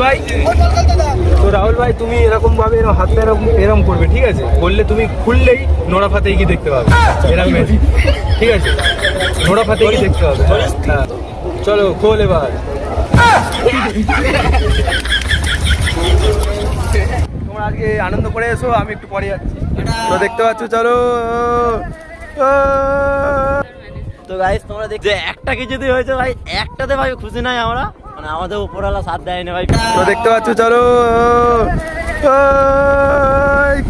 ভাই তো রাহুল ভাই তুমি এরকম ভাবে হাতটা এরকম করবে, ঠিক আছে? করলে তুমি খুললেই নোরা ফাতেই কি দেখতে পাবে, এরকম ঠিক আছে? নোরা ফাতেই কি দেখতে পাবে। হ্যাঁ চলো খোল এবার। তোমরা আজকে আনন্দ করে এসো, আমি একটু পরে যাচ্ছি। তো দেখতে পাচ্ছ, চলো। তো গাইস তোমরা দেখছো একটা কিছুতেই হয়েছে ভাই, একটাতে ভাই খুশি নাই আমরা, মানে আমাদের উপরওয়ালা সাথ দেয়নি ভাই। তো দেখতে পাচ্ছ, চলো।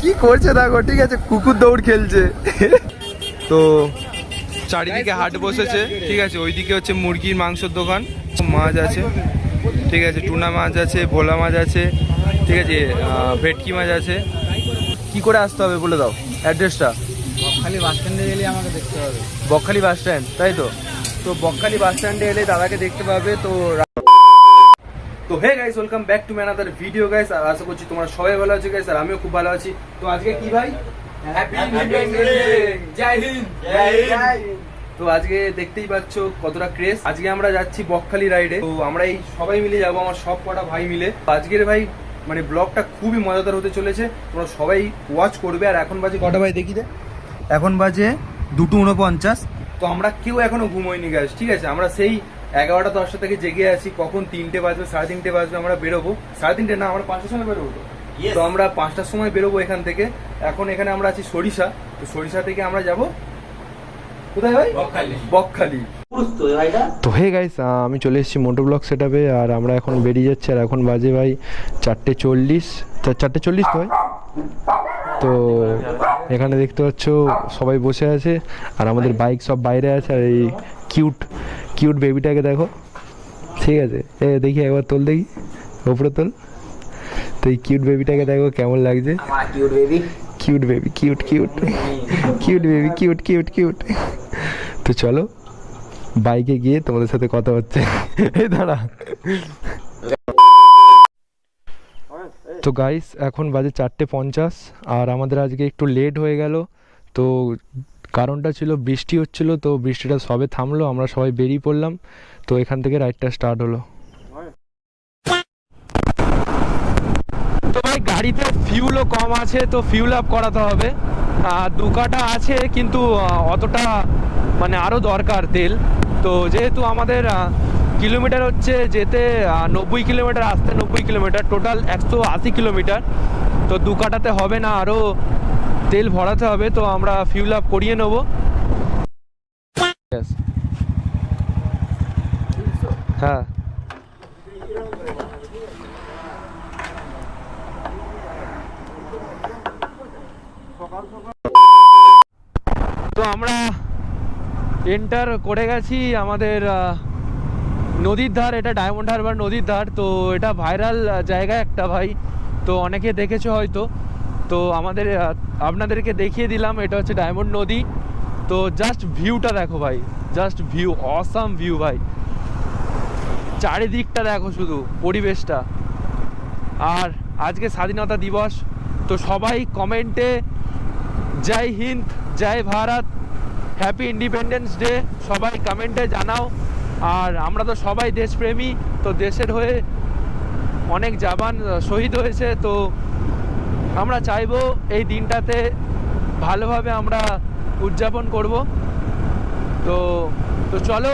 কি করছে দেখো, ঠিক আছে? কুকুর দৌড় খেলছে। তো চারিদিকে হাট বসেছে, ঠিক আছে? ওইদিকে হচ্ছে মুরগির মাংসের দোকান, মাছ আছে, ঠিক আছে? টুনা মাছ আছে, ভোলা মাছ আছে, ঠিক আছে? ভেটকি মাছ আছে। কি করে আসতে হবে বলে দাও অ্যাড্রেসটা। বকখালি বাস স্ট্যান্ডে গেলে আমাকে দেখতে হবে। বকখালি বাস স্ট্যান্ড, তাই তো? তো বকখালি বাস স্ট্যান্ডে এলে দাদাকে দেখতে পাবে। তো hey guys, welcome back to my another video guys. আর আশা করছি তোমরা সবাই ভালো আছো গাইস, আর আমিও খুব ভালো আছি। তো আজকে কি ভাই, হ্যাপি ইন্ডিপেন্ডেন্স ডে, জয় হিন্দ। তো আজকে দেখতেই পাচ্ছ কতটা ক্রেজ। আজকে আমরা যাচ্ছি বকখালি রাইডে। তো আমরা এই সবাই মিলে যাবো, আমার সব কটা ভাই মিলে। আজকের ভাই মানে ব্লগটা খুবই মজাদার হতে চলেছে, তোমরা সবাই ওয়াচ করবে। আর এখন বাজে কটা ভাই দেখি দে, এখন বাজে 2:49। তো আমরা কেউ এখনো ঘুমোইনি গাইস, ঠিক আছে? আমরা সেই 11টা 10টা থেকে জেগে আছি। কখন 3টে বাজবে, 3:30 বাজবে আমরা বেরোবো। 3:30 না, আমরা 5টার সময় বেরোবো। তো আমরা 5টার সময় বেরোবো এখান থেকে। এখন এখানে আমরা আছি সরিষা। তো সরিষা থেকে আমরা যাব কোথায় ভাই? বকখালি। তো হে গাইস, আমি চলে এসেছি মোটো ব্লগ সেটআপে। আর আমরা এখন বেরিয়ে যাচ্ছি। আর এখন বাজে ভাই 4:40। 4:40 তো ভাই। তো এখানে দেখতে পাচ্ছ সবাই বসে আছে, আর আমাদের বাইক সব বাইরে আছে। আর এই কিউট বেবিটাকে দেখো, ঠিক আছে? দেখি একবার তোল, দেখি ওপরে তোল। তো এই কিউট বেবিটাকে দেখো কেমন লাগছে। কিউট। তো চলো বাইকে গিয়ে তোমাদের সাথে কথা হচ্ছে। এই দাঁড়া। তো গাইস এখন বাজে 4:50, আর আমাদের আজকে একটু লেট হয়ে গেল। তো কারণটা ছিল বৃষ্টি হচ্ছিল। তো বৃষ্টিটা সবে থামলো, আমরা সবাই বেরিয়ে পড়লাম। তো এখান থেকে রাইডটা স্টার্ট হলো। তো ভাই গাড়িতে ফিউলও কম আছে, তো ফিউল আপ করাতে হবে। 2 কাটা আছে, কিন্তু অতটা মানে আরও দরকার তেল। তো যেহেতু আমাদের কিলোমিটার হচ্ছে যেতে 90 কিলোমিটার, আসতে 90 কিলোমিটার, টোটাল 180 কিলোমিটার। তো 2 কাটাতে হবে না, আরও তেল ভরাতে হবে। তো আমরা ফিউল আপ করিয়ে নেবো। হ্যাঁ তো আমরা এন্টার করে গেছি আমাদের নদীর ধার। এটা ডায়মন্ড হারবার নদীর ধার। তো এটা ভাইরাল জায়গা একটা ভাই, তো অনেকে দেখেছো হয়তো। তো আপনাদেরকে দেখিয়ে দিলাম, এটা হচ্ছে ডায়মন্ড নদী। তো জাস্ট ভিউটা দেখো ভাই, জাস্ট ভিউ, অসাম ভিউ ভাই। চারিদিকটা দেখো, শুধু পরিবেশটা। আর আজকে স্বাধীনতা দিবস, তো সবাই কমেন্টে জয় হিন্দ, জয় ভারত, হ্যাপি ইন্ডিপেন্ডেন্স ডে সবাই কমেন্টে জানাও। আর আমরা তো সবাই দেশপ্রেমী, তো দেশের হয়ে অনেক জওয়ান শহীদ হয়েছে। তো আমরা চাইবো এই দিনটাতে ভালোভাবে আমরা উদযাপন করব। তো চলো,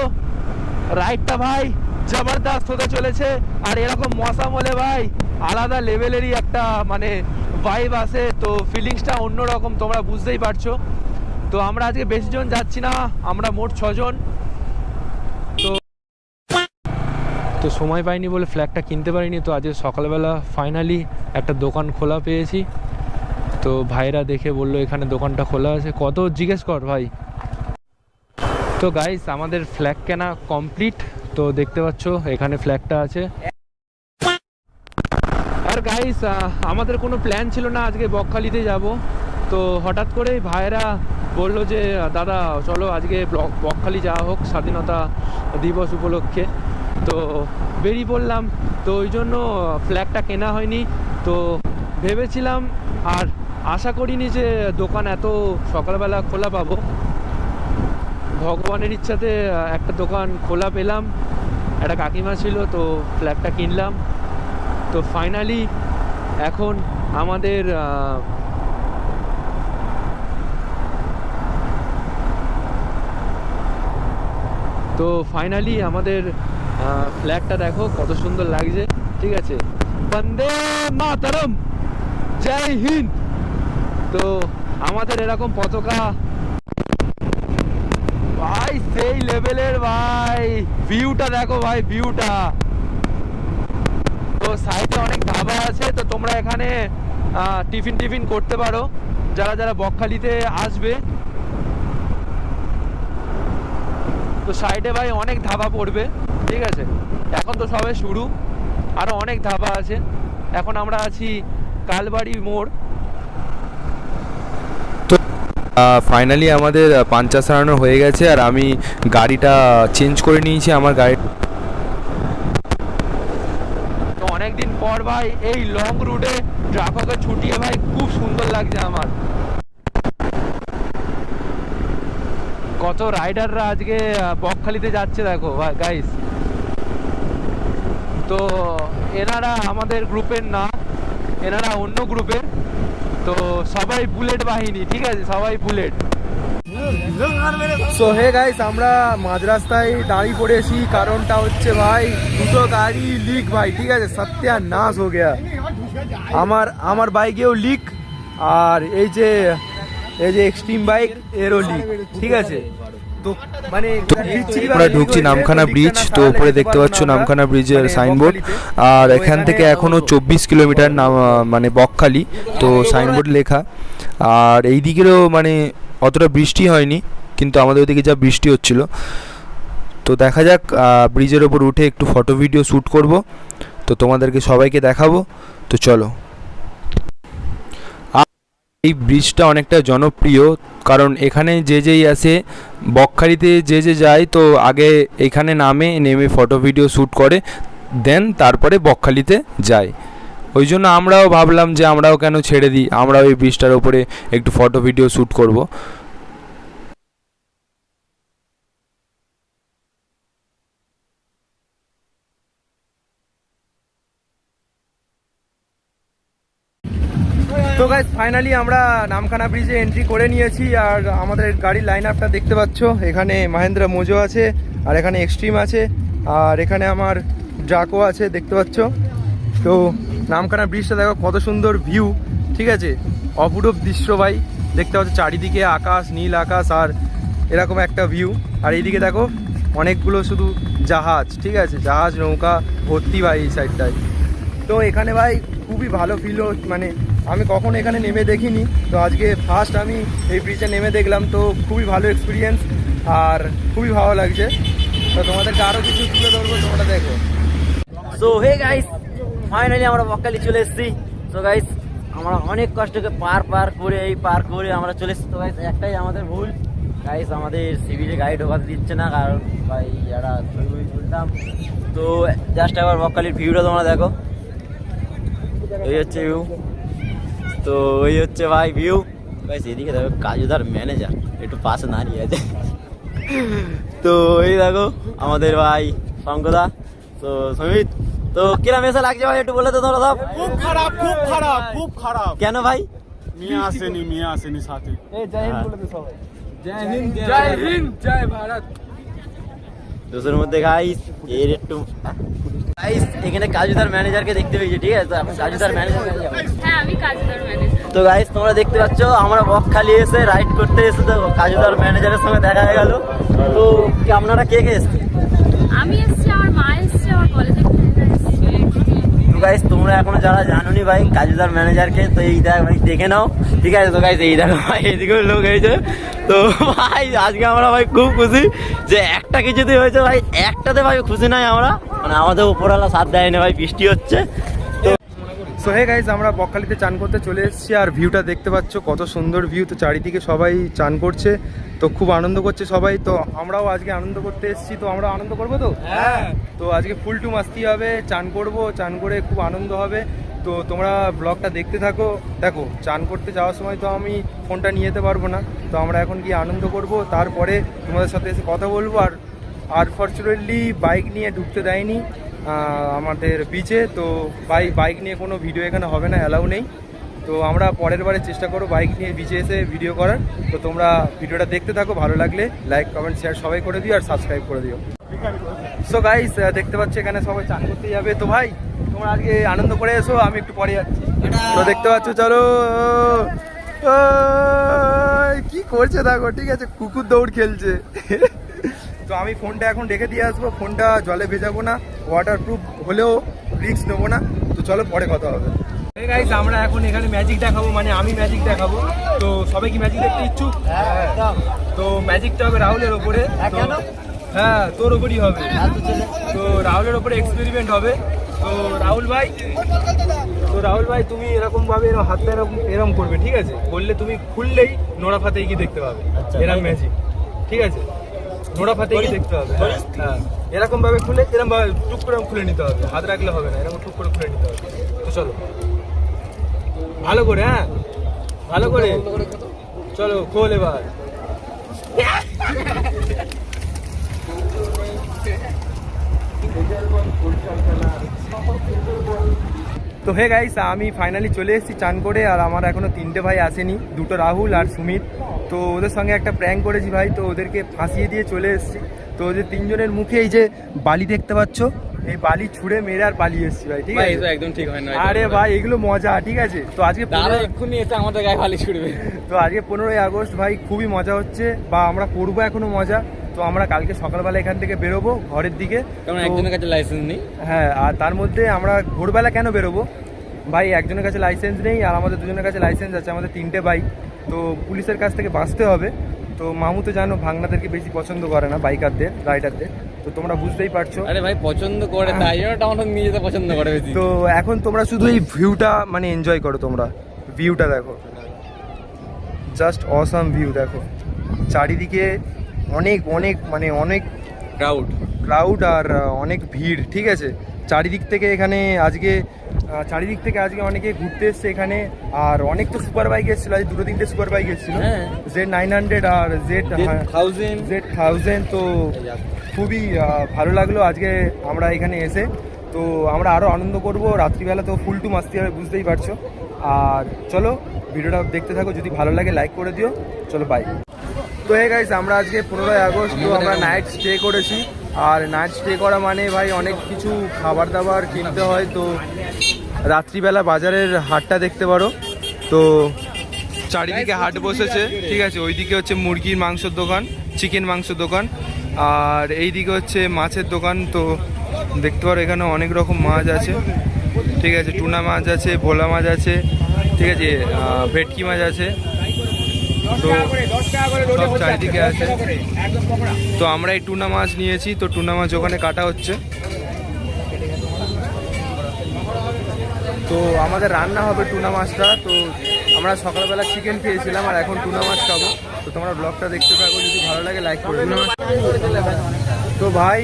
রাইডটা ভাই জবরদস্ত হতে চলেছে। আর এরকম মৌসুম হলে ভাই আলাদা লেভেলেরই একটা মানে ভাইব আসে। তো ফিলিংসটা অন্যরকম, তোমরা বুঝতেই পারছো। তো আমরা আজকে বেশি জন যাচ্ছি না, আমরা মোট 6 জন। তো সময় পাইনি বলে ফ্ল্যাগটা কিনতে পারিনি। তো আজকে সকালবেলা ফাইনালি একটা দোকান খোলা পেয়েছি। তো ভাইরা দেখে বললো এখানে দোকানটা খোলা আছে, কত জিজ্ঞেস কর ভাই। তো গাইস আমাদের ফ্ল্যাগ কেনা কমপ্লিট। তো দেখতে পাচ্ছ এখানে ফ্ল্যাগটা আছে। আর গাইস আমাদের কোনো প্ল্যান ছিল না আজকে বকখালিতে যাব। তো হঠাৎ করেই ভাইরা বললো যে দাদা চলো আজকে বকখালি যাওয়া হোক স্বাধীনতা দিবস উপলক্ষে। তো বেরিয়ে পড়লাম। তো ওই জন্য ফ্ল্যাগটা কেনা হয়নি। তো ভেবেছিলাম, আর আশা করিনি যে দোকান এত সকালবেলা খোলা পাবো। ভগবানের ইচ্ছাতে একটা দোকান খোলা পেলাম, একটা কাকিমা ছিল, তো ফ্ল্যাগটা কিনলাম। তো ফাইনালি এখন আমাদের ফ্ল্যাগটা দেখো কত সুন্দর লাগছে, ঠিক আছে। বন্দে মাতরম, জয় হিন্দ। তো আমাদের এরকম পতাকা ভাই সেই লেভেলের, ভাই ভিউটা দেখো ভাই, ভিউটা। তো সাইডে অনেক ধাবা আছে, তো তোমরা এখানে টিফিন করতে পারো যারা যারা বকখালিতে আসবে। তো সাইডে ভাই অনেক ধাবা পড়বে, ঠিক আছে। এখন তো সবে শুরু, আরো অনেক ধাবা আছে। এখন আমরা আছি কালবাড়ি মোড়। তো ফাইনালি আমাদের পাঞ্চার সারানো হয়ে গেছে, আর আমি গাড়িটা চেঞ্জ করে নিয়েছি, আমার গাড়ি। তো অনেকদিন পর ভাই এই লং রুটে ট্রাফিকে ছুটিয়ে ভাই খুব সুন্দর লাগছে আমার। কত রাইডাররা আজকে বকখালিতে যাচ্ছে দেখো গাইস। তো এনারা আমাদের গ্রুপের না, এনারা অন্য গ্রুপের। তো সবাই বুলেট বাহিনী, ঠিক আছে, সবাই বুলেট। সো হে গাইস, আমরা মাঝ রাস্তায় দাঁড়িয়ে পড়েছি, কারণটা হচ্ছে ভাই দুটো গাড়ি লিক ভাই, ঠিক আছে, সত্যানাশ হো গেয়া। আমার বাইকেও লিক, আর এই যে এক্সট্রিম বাইক এরও লিক, ঠিক আছে। তো মানে আমরা ঢুকছি নামখানা ব্রিজ। তো উপরে দেখতে পাচ্ছ নামখানা ব্রিজের সাইনবোর্ড, আর এখান থেকে এখনো 24 কিলোমিটার মানে বকখালি, তো সাইনবোর্ড লেখা। আর এই দিকেরও মানে অতটা বৃষ্টি হয়নি, কিন্তু আমাদের ওদিকে যা বৃষ্টি হচ্ছিল। তো দেখা যাক, ব্রিজের ওপর উঠে একটু ফটো ভিডিও শ্যুট করব, তো তোমাদেরকে সবাইকে দেখাবো। তো চলো। এই ব্রিজটা অনেকটা জনপ্রিয়, কারণ এখানে যেই আসে বকখালিতে যে যায়, তো আগে এখানে নেমে ফটো ভিডিও শ্যুট করে, দেন তারপরে বকখালিতে যায়। ওই জন্য আমরাও ভাবলাম যে আমরাও কেন ছেড়ে দিই, আমরাও এই ব্রিজটার ওপরে একটু ফটো ভিডিও শ্যুট করব। তো গাইস ফাইনালি আমরা নামখানা ব্রিজে এন্ট্রি করে নিয়েছি, আর আমাদের গাড়ির লাইন আপটা দেখতে পাচ্ছ। এখানে মাহেন্দ্রা মোজো আছে, আর এখানে এক্সট্রিম আছে, আর এখানে আমার ড্রাকো আছে, দেখতে পাচ্ছ। তো নামখানা ব্রিজটা দেখো কত সুন্দর ভিউ, ঠিক আছে, অপরূপ দৃশ্য ভাই। দেখতে পাচ্ছ চারিদিকে আকাশ, নীল আকাশ, আর এরকম একটা ভিউ। আর এইদিকে দেখো অনেকগুলো শুধু জাহাজ, ঠিক আছে, জাহাজ নৌকা ভর্তি ভাই এই সাইডটায়। তো এখানে ভাই খুবই ভালো ফিল, মানে আমি কখনো এখানে নেমে দেখিনি, তো আজকে ফার্স্ট আমি এই ব্রিজে নেমে দেখলাম। তো খুবই ভালো এক্সপিরিয়েন্স, আর খুবই ভালো লাগছে। তো তোমাদেরকে আরও কিছু তুলে ধরবো, তোমরা দেখো। সো হে গাইস, ফাইনালি আমরা বকখালি চলে এসেছি। সো গাইস, আমরা অনেক কষ্টকে পার করে আমরা চলে এসেছি। তো গাইস একটাই আমাদের ভুল গাইস, আমাদের সিভিলে গাড়ি ঢোকাতে দিচ্ছে না, কারণ ভাই যারা ছবি তুলতাম। তো জাস্ট আবার বকখালির ভিউটা তোমরা দেখো, এই হচ্ছে ভিউ। তো ওই হচ্ছে ভাই ভিউ গাইস। এদিকে দেখো কাজুদার ম্যানেজার একটু পাশে দাঁড়িয়ে আছে। তো এই দেখো আমাদের ভাই শঙ্কদা। তো সমিত, তো কিরম এসে লাগছে ভাই একটু বলে তো তোমরা সব। খুব খারাপ। কেন ভাই? মিয়া আসেনি সাথে। জয় হিন্দ বলে দে সবাই। জয় হিন্দ, জয় ভারত। দুশোর মধ্যে গাইস এর একটু গাইস এখানে কাজুদার ম্যানেজারকে দেখতে পেয়েছি, ঠিক আছে। তো এখন কাজুদার ম্যানেজার। হ্যাঁ, আমি কাজদার ম্যানেজার। তো গাইস তোমরা দেখতে পাচ্ছ আমরা বকখালি এসে রাইড করতে এসে তো কাজুদার ম্যানেজারের সঙ্গে দেখা হয়ে গেল। তো আপনারা কে এসেছেন? আমি এসেছি, আমার মা এসেছে, আমার কলেজের ফ্রেন্ডরা এসেছে। তো গাইস তোমরা এখনো যারা জানোনি ভাই কাজুদার ম্যানেজারকে, তো এই দেখে নাও, ঠিক আছে। তো গাইস এই দেখো ভাই এদিকেও লোক হয়েছে। তো ভাই আজকে আমরা ভাই খুব খুশি যে একটা কিছুতে হয়েছে ভাই, একটাতে ভাই খুশি নাই আমরা, মানে আমাদের উপরওয়ালা সাথ দেয় না ভাই, বৃষ্টি হচ্ছে। সো হে গাইস, আমরা বকখালিতে চান করতে চলে এসেছি, আর ভিউটা দেখতে পাচ্ছ কত সুন্দর ভিউ। তো চারিদিকে সবাই চান করছে, তো খুব আনন্দ করছে সবাই। তো আমরাও আজকে আনন্দ করতে এসেছি, তো আমরা আনন্দ করবো তো। হ্যাঁ। তো আজকে ফুল টু মাস্তি হবে, চান করব, চান করে খুব আনন্দ হবে। তো তোমরা ব্লগটা দেখতে থাকো। দেখো চান করতে যাওয়ার সময় তো আমি ফোনটা নিয়ে যেতে পারবো না, তো আমরা এখন গিয়ে আনন্দ করব, তারপরে তোমাদের সাথে এসে কথা বলবো। আর আনফর্চুনেটলি বাইক নিয়ে ঢুকতে দেয়নি, আমাদের বিচে। তো ভাই বাইক নিয়ে কোনো ভিডিও এখানে হবে না, অ্যালাউ নেই। তো আমরা পরের বারে চেষ্টা করবো বাইক নিয়ে বিচে এসে ভিডিও করার। তো তোমরা ভিডিওটা দেখতে থাকো, ভালো লাগলে লাইক কমেন্ট শেয়ার সবাই করে দিও আর সাবস্ক্রাইব করে দিও। সো গাইস দেখতে পাচ্ছ এখানে সবাই চান করতে যাবে। তো ভাই তোমরা আজকে আনন্দ করে এসো, আমি একটু পরে যাচ্ছি। তো দেখতে পাচ্ছ, চলো। কি করছে দেখো, ঠিক আছে, কুকুর দৌড় খেলছে। তো আমি ফোনটা এখন রেখে দিয়ে আসবো, ফোনটা জলে ভেজাবো না, ওয়াটারপ্রুফ হলেও রিস্ক নেবো না। তো চলো পরে কথা হবে। গাইস আমরা এখন এখানে ম্যাজিক দেখাবো, মানে আমি ম্যাজিক দেখাবো। তো সবাই কি ম্যাজিক দেখতে ইচ্ছুক? তো ম্যাজিকটা হবে রাহুলের ওপরে। হ্যাঁ তোর ওপরই হবে। তো রাহুলের ওপরে এক্সপেরিমেন্ট হবে। তো রাহুল ভাই তুমি এরকম ভাবে এরকম হাতটা এরকম করবে, ঠিক আছে? বললে তুমি খুললেই নোরা ফাতেই কি দেখতে পাবে, এরকম ম্যাজিক, ঠিক আছে? নোরা ফাতেই কি দেখতে হবে। হ্যাঁ এরকম ভাবে খুলে, এরকম ভাবে টুক করে খুলে নিতে হবে, হাত রাখলে হবে না, এরকম টুক করে খুলে নিতে হবে। তো চলো ভালো করে, হ্যাঁ ভালো করে চলো, খোল এবার। তো হে গাইস আমি ফাইনালি চলে এসেছি চান করে। আর আমার এখনো 3টে ভাই আসেনি, 2টো রাহুল আর সুমিত। তো ওদের সঙ্গে একটা প্র্যাঙ্ক করেছি ভাই, তো ওদেরকে ফাঁসিয়ে দিয়ে চলে এসেছি। তো ওদের 3জনের মুখে এই যে বালি দেখতে পাচ্ছ, এই বালি ছুঁড়ে মেরে আর পালিয়ে এসেছি ভাই, ঠিক আছে? একদম ঠিক হয় না। আরে ভাই এগুলো মজা, ঠিক আছে? তো আজকে এক্ষুনি এসে আমাদের গায়ে বালি ছুড়বে। তো আজকে 15ই আগস্ট ভাই, খুবই মজা হচ্ছে, বা আমরা করবো এখনো মজা। তো আমরা কালকে সকালবেলা এখান থেকে বেরোবো ঘরের দিকে, কারণ একজনের কাছে লাইসেন্স নেই। হ্যাঁ, আর তার মধ্যে আমরা ভোরবেলা কেন বেরোবো ভাই? একজনের কাছে লাইসেন্স নেই আর আমাদের দুজনের কাছে লাইসেন্স আছে, আমাদের 3টে বাইক। তো পুলিশের কাছ থেকে বাঁচতে হবে। তো মামু তো জানো ভাঙনাদেরকে বেশি পছন্দ করে না, বাইকারদের, রাইডারদের। তো তোমরা বুঝতেই পারছো। আরে ভাই পছন্দ করে, তাই জন্য আমাদের নিয়ে যেতে পছন্দ করে বেশি। তো এখন তোমরা শুধু এই ভিউটা মানে এনজয় করো, তোমরা ভিউটা দেখো, জাস্ট অসাম ভিউ দেখো। চারিদিকে অনেক অনেক মানে অনেক ক্রাউড আর অনেক ভিড়, ঠিক আছে? চারিদিক থেকে আজকে অনেকে ঘুরতে এসছে এখানে। আর অনেক তো সুপার বাইক এসেছিলো, আজ 2-3টে সুপার বাইক এসেছিল, Z900 আর Z1000। তো খুবই ভালো লাগলো আজকে আমরা এখানে এসে। তো আমরা আরও আনন্দ করব, রাত্রিবেলা তো ফুল টু মাস্তি হবে, বুঝতেই পারছো। আর চলো ভিডিওটা দেখতে থাকো, যদি ভালো লাগে লাইক করে দিও। চলো বাই। তো হে গাইস আমরা আজকে 15ই আগস্ট, তো আমরা নাইট স্টে করেছি। আর নাইট স্টে করা মানে ভাই অনেক কিছু খাবার দাবার কিনতে হয়। তো রাত্রিবেলা বাজারের হাটটা দেখতে পারো। তো চারিদিকে হাট বসেছে, ঠিক আছে? ওইদিকে হচ্ছে মুরগির মাংসের দোকান, চিকেন মাংসের দোকান, আর এইদিকে হচ্ছে মাছের দোকান। তো দেখতে পারো এখানে অনেক রকম মাছ আছে, ঠিক আছে? টুনা মাছ আছে, ভোলা মাছ আছে, ঠিক আছে? ভেটকি মাছ আছে। তো সব চারিদিকে আছে। তো আমরা এই টুনা মাছ নিয়েছি, তো টুনা মাছ ওখানে কাটা হচ্ছে। তো আমাদের রান্না হবে টুনা মাছটা। তো আমরা সকালবেলা চিকেন খেয়েছিলাম আর এখন টুনা মাছ খাবো। তো তোমরা ব্লগটা দেখতে থাকো, যদি ভালো লাগে লাইক করে দিও। তো ভাই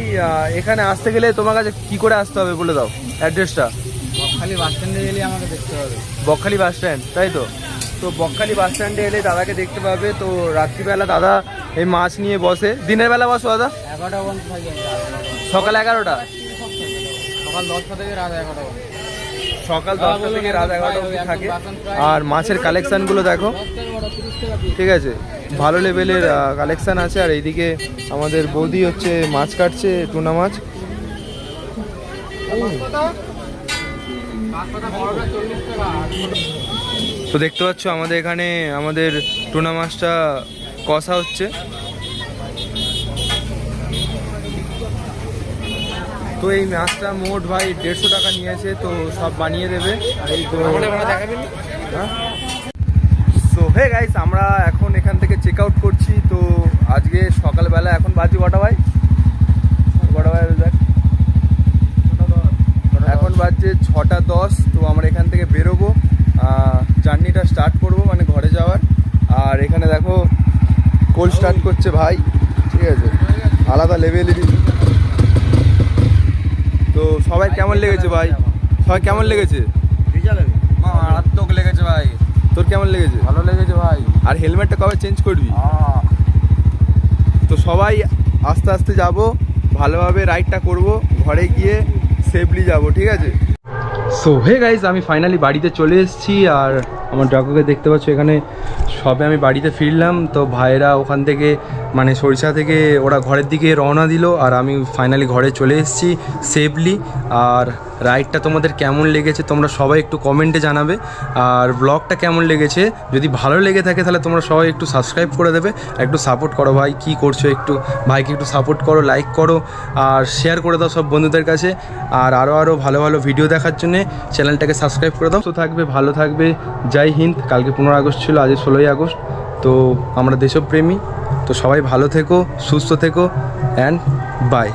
এখানে আসতে গেলে তোমার কাছে কি করে আসতে হবে বলে দাও অ্যাড্রেসটা। বকখালি বাস স্ট্যান্ডে গেলে আমাকে দেখতে হবে। বকখালি বাস স্ট্যান্ড, তাই তো? তো বকখালি বাস স্ট্যান্ডে এলে দাদাকে দেখতে পাবে। তো রাত্রিবেলা দাদা এই মাছ নিয়ে বসে। দিনের বেলা বসো দাদা? 11টা পর্যন্ত থাকি। সকাল 11টা? সকাল 10টা থেকে রাত 11টা। সকাল 10টা থেকে রাত 11টা অবধি থাকে। আর মাছের কালেকশানগুলো দেখো, ঠিক আছে? ভালো লেভেলের কালেকশান আছে। আর এইদিকে আমাদের বৌদি হচ্ছে মাছ কাটছে, টুনা মাছ। তো দেখতে পাচ্ছ আমাদের এখানে আমাদের টুনা মাছটা কষা হচ্ছে। তো এই মাছটা মোট ভাই 150 টাকা নিয়েছে। তো সব বানিয়ে দেবে। সো হে গাইস আমরা এখন এখান থেকে চেক আউট করছি। তো আজকে সকালবেলা এখন বাজে কটা ভাই? দেখ এখন বাজছে 6:10। তো আমরা এখান থেকে বেরোবো, জার্নিটা স্টার্ট করব, মানে ঘরে যাওয়ার। আর এখানে দেখো কোল স্টার্ট করছে ভাই, ঠিক আছে? আলাদা লেভেলেরই। তো সবাই কেমন লেগেছে ভাই? সবাই কেমন লেগেছে? মারাত্মক লেগেছে ভাই। তোর কেমন লেগেছে? ভালো লেগেছে ভাই। আর হেলমেটটা কবে চেঞ্জ করবি? তো সবাই আস্তে আস্তে যাব, ভালোভাবে রাইডটা করব, ঘরে গিয়ে সেফলি যাব, ঠিক আছে? সো হে গাইস, আমি ফাইনালি বাড়িতে চলে এসেছি। আর আমার ডাকুকে দেখতে পাচ্ছ এখানে, সবে আমি বাড়িতে ফিরলাম। তো ভাইরা ওখান থেকে মানে সরিষা থেকে ওরা ঘরের দিকে রওনা দিল, আর আমি ফাইনালি ঘরে চলে এসেছি সেফলি। আর রাইডটা তোমাদের কেমন লেগেছে তোমরা সবাই একটু কমেন্টে জানাবে, আর ব্লগটা কেমন লেগেছে যদি ভালো লেগে থাকে তাহলে তোমরা সবাই একটু সাবস্ক্রাইব করে দেবে, একটু সাপোর্ট করো। ভাই কী করছো, একটু ভাইকে একটু সাপোর্ট করো, লাইক করো আর শেয়ার করে দাও সব বন্ধুদের কাছে। আর আরও ভালো ভালো ভিডিও দেখার জন্যে চ্যানেলটাকে সাবস্ক্রাইব করে দাও। তো থাকবে, ভালো থাকবে। জয় হিন্দ। কালকে 15 আগস্ট ছিল, আজ 16ই আগস্ট। তো আমরা দেশপ্রেমী, তো সবাই ভালো থেকো, সুস্থ থেকো অ্যান্ড বাই।